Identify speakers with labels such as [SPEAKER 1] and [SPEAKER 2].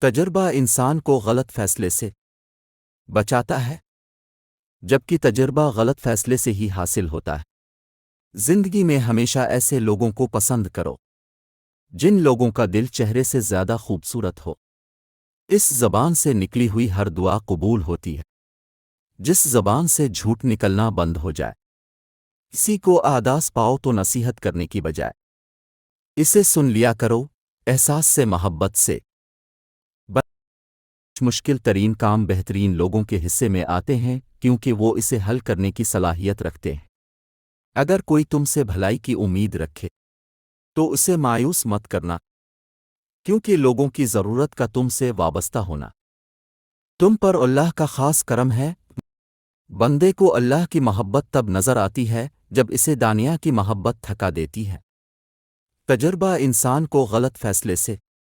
[SPEAKER 1] تجربہ انسان کو غلط فیصلے سے بچاتا ہے، جبکہ تجربہ غلط فیصلے سے ہی حاصل ہوتا ہے۔ زندگی میں ہمیشہ ایسے لوگوں کو پسند کرو جن لوگوں کا دل چہرے سے زیادہ خوبصورت ہو۔ اس زبان سے نکلی ہوئی ہر دعا قبول ہوتی ہے۔ جس زبان سے جھوٹ نکلنا بند ہو جائے، کسی کو اداس پاؤ تو نصیحت کرنے کی بجائے اسے سن لیا کرو، احساس سے، محبت سے۔ مشکل ترین کام بہترین لوگوں کے حصے میں آتے ہیں کیونکہ وہ اسے حل کرنے کی صلاحیت رکھتے ہیں۔ اگر کوئی تم سے بھلائی کی امید رکھے تو اسے مایوس مت کرنا، کیونکہ لوگوں کی ضرورت کا تم سے وابستہ ہونا تم پر اللہ کا خاص کرم ہے۔ بندے کو اللہ کی محبت تب نظر آتی ہے جب اسے دنیا کی محبت تھکا دیتی ہے۔ تجربہ انسان کو غلط فیصلے سے